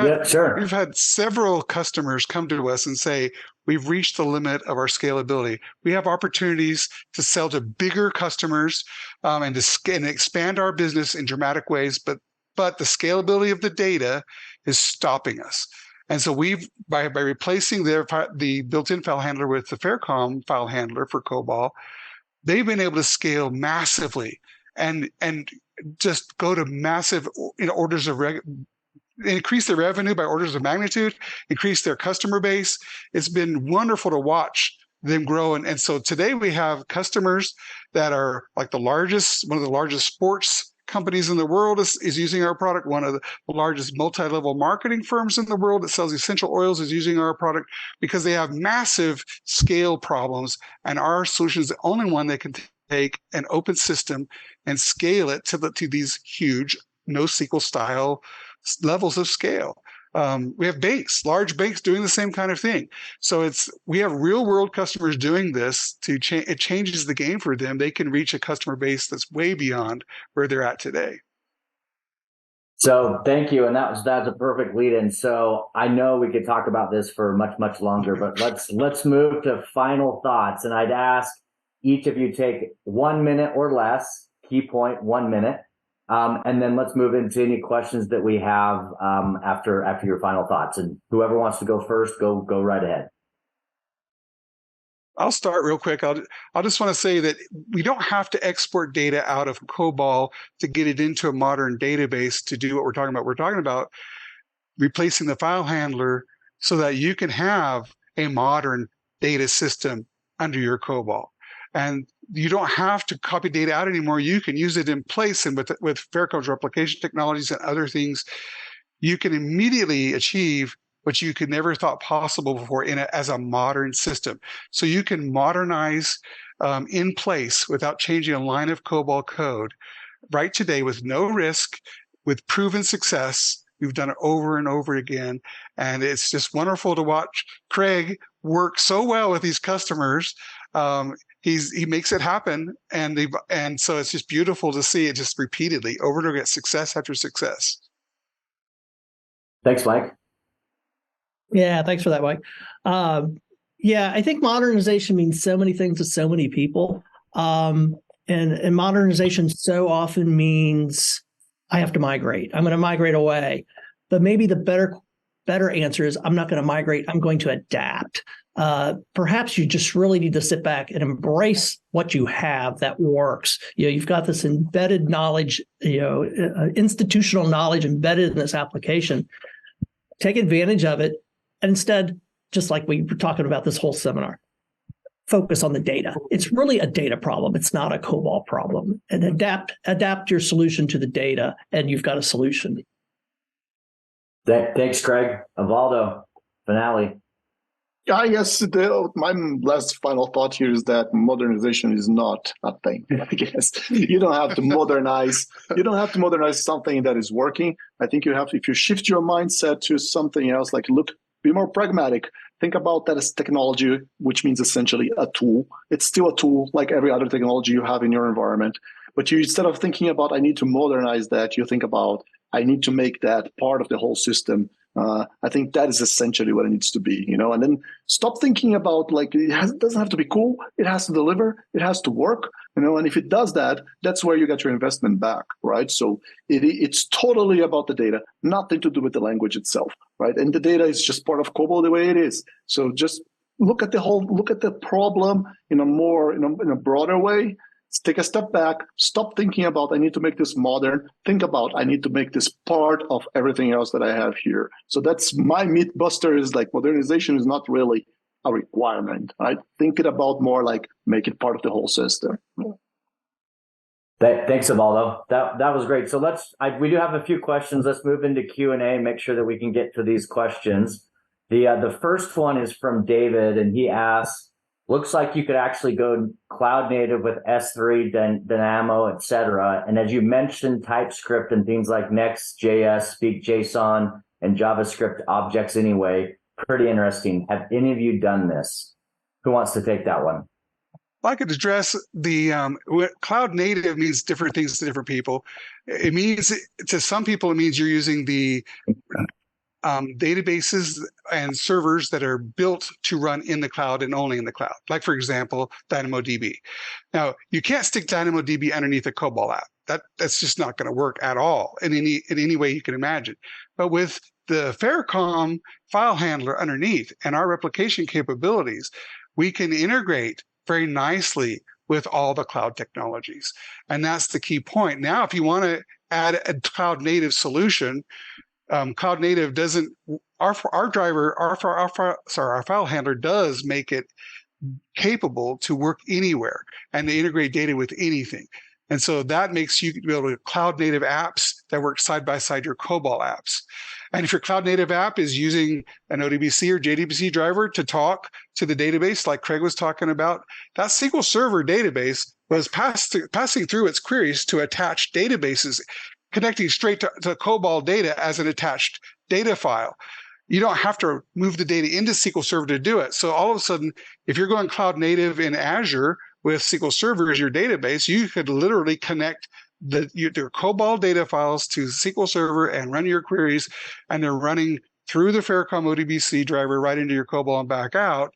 had several customers come to us and say, we've reached the limit of our scalability. We have opportunities to sell to bigger customers and expand our business in dramatic ways, but the scalability of the data is stopping us. And so by replacing the built-in file handler with the Faircom file handler for COBOL, they've been able to scale massively and just go to massive orders of increase their revenue by orders of magnitude, increase their customer base. It's been wonderful to watch them grow. And so today we have customers that are like one of the largest sports companies in the world is using our product. One of the largest multi-level marketing firms in the world that sells essential oils is using our product because they have massive scale problems. And our solution is the only one that can take an open system and scale it to these huge NoSQL style levels of scale. We have large banks doing the same kind of thing. So we have real world customers doing this it changes the game for them. They can reach a customer base that's way beyond where they're at today. So thank you. And that's a perfect lead in. So I know we could talk about this for much, much longer, but let's move to final thoughts. And I'd ask each of you take 1 minute or less, key point, 1 minute. And then let's move into any questions that we have after your final thoughts. And whoever wants to go first, go right ahead. I'll start real quick. I'll just want to say that we don't have to export data out of COBOL to get it into a modern database to do what we're talking about. We're talking about replacing the file handler so that you can have a modern data system under your COBOL. And you don't have to copy data out anymore. You can use it in place. And with Faircom's replication technologies and other things, you can immediately achieve what you could never thought possible before as a modern system. So you can modernize in place without changing a line of COBOL code right today with no risk, with proven success. We've done it over and over again. And it's just wonderful to watch Craig work so well with these customers. He makes it happen, and so it's just beautiful to see it just repeatedly over and over again, success after success. Thanks, Mike. Yeah, thanks for that, Mike. Yeah, I think modernization means so many things to so many people, and modernization so often means I have to migrate. I'm going to migrate away, but maybe the better answer is I'm not going to migrate. I'm going to adapt. Perhaps you just really need to sit back and embrace what you have that works. You've got this embedded knowledge, institutional knowledge embedded in this application. Take advantage of it. And instead, just like we were talking about this whole seminar, focus on the data. It's really a data problem. It's not a COBOL problem. And adapt your solution to the data, and you've got a solution. Thanks, Craig. Evaldo, finale. I guess my last final thought here is that modernization is not a thing. I guess you don't have to modernize. You don't have to modernize something that is working. I think you have to, if you shift your mindset to something else, like be more pragmatic. Think about that as technology, which means essentially a tool. It's still a tool like every other technology you have in your environment. But instead of thinking about, I need to modernize that, you think about, I need to make that part of the whole system. I think that is essentially what it needs to be, and then stop thinking about it doesn't have to be cool. It has to deliver. It has to work, and if it does that, that's where you get your investment back, right? So it's totally about the data, nothing to do with the language itself, right? And the data is just part of COBOL the way it is. So just look at the problem in a broader way. Take a step back, stop thinking about, I need to make this modern. Think about, I need to make this part of everything else that I have here. So that's my myth buster, is like modernization is not really a requirement, right? Think it about more like make it part of the whole system. Thanks, Evaldo. That was great. So we do have a few questions. Let's move into Q&A, make sure that we can get to these questions. The first one is from David, and he asks, looks like you could actually go cloud native with S3, Dynamo, et cetera. And as you mentioned, TypeScript and things like Next.js, Speak JSON, and JavaScript objects anyway. Pretty interesting. Have any of you done this? Who wants to take that one? I could address the cloud native means different things to different people. It means to some people, it means you're using the databases and servers that are built to run in the cloud and only in the cloud. Like, for example, DynamoDB. Now, you can't stick DynamoDB underneath a COBOL app. That's just not going to work at all in any way you can imagine. But with the Faircom file handler underneath and our replication capabilities, we can integrate very nicely with all the cloud technologies. And that's the key point. Now, if you want to add a cloud native solution, cloud native doesn't, our file handler does make it capable to work anywhere and to integrate data with anything. And so that makes you be able to cloud native apps that work side by side your COBOL apps. And if your cloud native app is using an ODBC or JDBC driver to talk to the database, like Craig was talking about, that SQL Server database was passing through its queries to attach databases, connecting straight to COBOL data as an attached data file. You don't have to move the data into SQL Server to do it. So all of a sudden, if you're going cloud native in Azure with SQL Server as your database, you could literally connect your COBOL data files to SQL Server and run your queries, and they're running through the Faircom ODBC driver right into your COBOL and back out.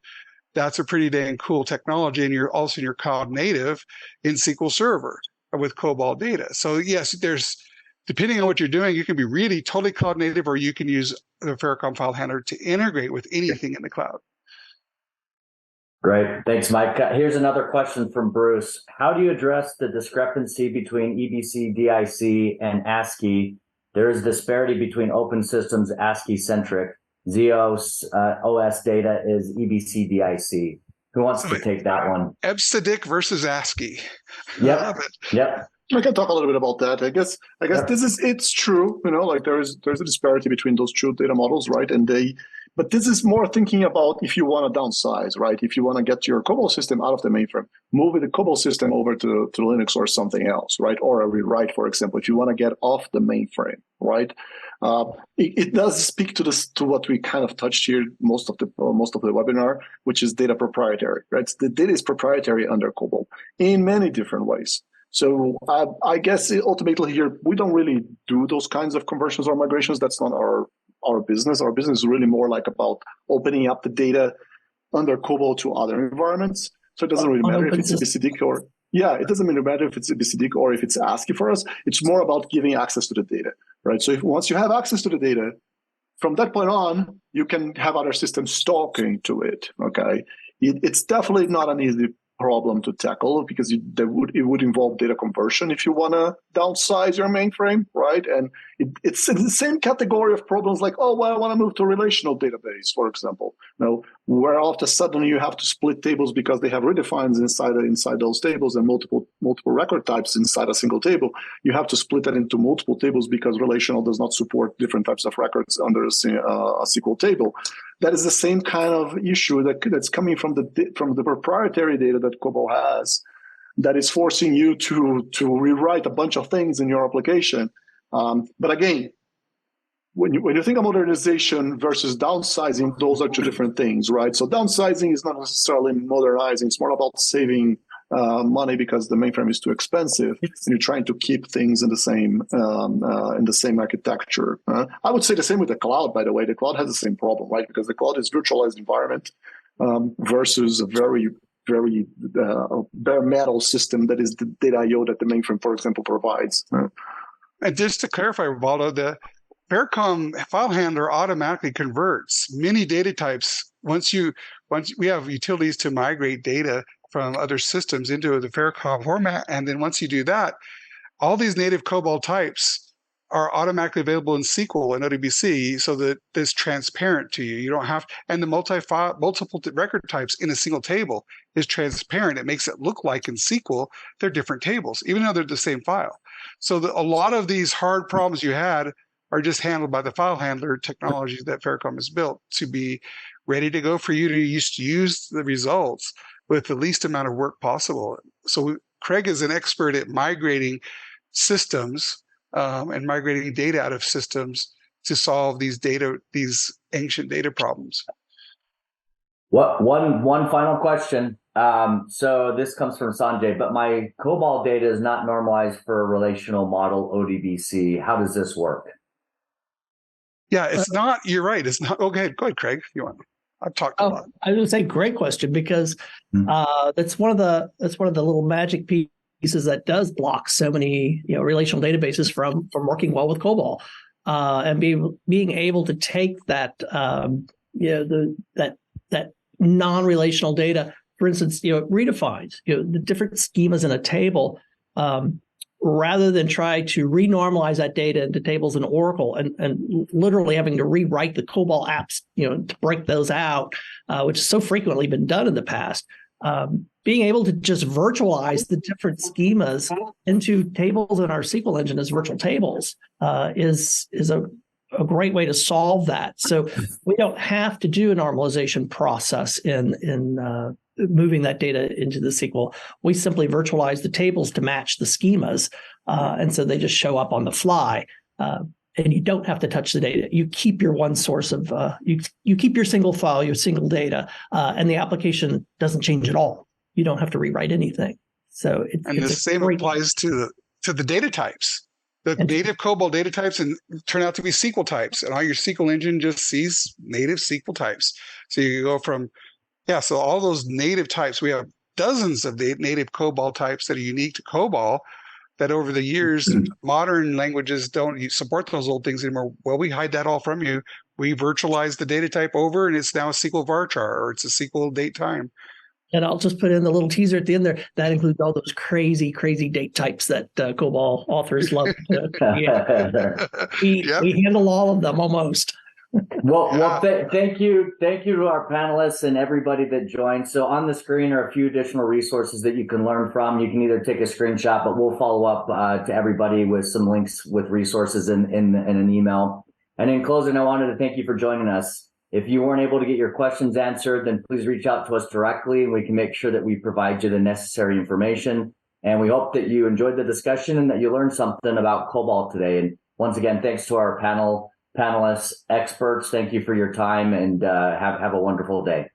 That's a pretty dang cool technology, and you're also in your cloud native in SQL Server with COBOL data. So yes, there's, depending on what you're doing, you can be really totally cloud native, or you can use the Faircom file handler to integrate with anything in the cloud. Great. Thanks, Mike. Here's another question from Bruce. How do you address the discrepancy between EBC, DIC, and ASCII? There is disparity between open systems ASCII-centric. ZOS OS data is EBC, DIC. Who wants to take that one? EBCDIC versus ASCII. Yep. I love it. Yep. I can talk a little bit about that. I guess Yep. it's true, like there's a disparity between those two data models, right? But this is more thinking about if you want to downsize, right? If you want to get your COBOL system out of the mainframe, move the COBOL system over to Linux or something else, right? Or a rewrite, for example, if you want to get off the mainframe, right? It does speak to what we kind of touched here most of the webinar, which is data proprietary, right? The data is proprietary under COBOL in many different ways. So I guess ultimately here, we don't really do those kinds of conversions or migrations. That's not our business. Our business is really more like about opening up the data under COBOL to other environments. So it doesn't really matter if it's EBCDIC or, it doesn't really matter if it's EBCDIC or if it's ASCII for us. It's more about giving access to the data, right? So once you have access to the data, from that point on, you can have other systems talking to it, okay? It's definitely not an easy problem to tackle because it would involve data conversion if you want to downsize your mainframe, right? And it's in the same category of problems like, I want to move to a relational database, for example. Where all of a sudden you have to split tables because they have redefines inside those tables and multiple record types inside a single table. You have to split that into multiple tables because relational does not support different types of records under a SQL table. That is the same kind of issue that's coming from the proprietary data that COBOL has, that is forcing you to rewrite a bunch of things in your application. But again, when you think of modernization versus downsizing, those are two different things, right? So downsizing is not necessarily modernizing; it's more about saving money because the mainframe is too expensive, and you're trying to keep things in the same architecture. I would say the same with the cloud. By the way, the cloud has the same problem, right? Because the cloud is virtualized environment versus a very bare metal system that is the data I/O that the mainframe, for example, provides. And just to clarify, Waldo, the Faircom file handler automatically converts many data types. Once we have utilities to migrate data from other systems into the Faircom format, and then once you do that, all these native COBOL types are automatically available in SQL and ODBC, so that it's transparent to you. You don't have, and the multiple record types in a single table is transparent. It makes it look like in SQL they're different tables, even though they're the same file. So a lot of these hard problems you had are just handled by the file handler technology that Faircom has built to be ready to go for you to use the results with the least amount of work possible. So Craig is an expert at migrating systems and migrating data out of systems to solve these ancient data problems. One final question. So this comes from Sanjay, but my COBOL data is not normalized for a relational model ODBC. How does this work? Yeah, it's not. You're right. It's not. Okay, go ahead, Craig. If you want. I've talked a lot. I was going to say, great question, because that's one of the little magic pieces that does block so many relational databases from working well with COBOL, and being able to take that that non-relational data, for instance, redefines the different schemas in a table, rather than try to renormalize that data into tables in Oracle and literally having to rewrite the COBOL apps, to break those out, which has so frequently been done in the past. Being able to just virtualize the different schemas into tables in our SQL engine as virtual tables is a great way to solve that. So we don't have to do a normalization process in moving that data into the SQL. We simply virtualize the tables to match the schemas, and so they just show up on the fly. And you don't have to touch the data. You keep your one source of you keep your single file, your single data, and the application doesn't change at all. You don't have to rewrite anything. So the same applies to the data types. The native COBOL data types and turn out to be SQL types, and all your SQL engine just sees native SQL types. So you go from so all those native types. We have dozens of native COBOL types that are unique to COBOL. That over the years, modern languages don't support those old things anymore. Well, we hide that all from you. We virtualize the data type over, and it's now a SQL varchar, or it's a SQL date time. And I'll just put in the little teaser at the end there. That includes all those crazy date types that COBOL authors love to create. We handle all of them almost. Thank you to our panelists and everybody that joined. So on the screen are a few additional resources that you can learn from. You can either take a screenshot, but we'll follow up to everybody with some links with resources in an email. And in closing, I wanted to thank you for joining us. If you weren't able to get your questions answered, then please reach out to us directly, and we can make sure that we provide you the necessary information. And we hope that you enjoyed the discussion and that you learned something about COBOL today. And once again, thanks to our panelists, experts. Thank you for your time, and have a wonderful day.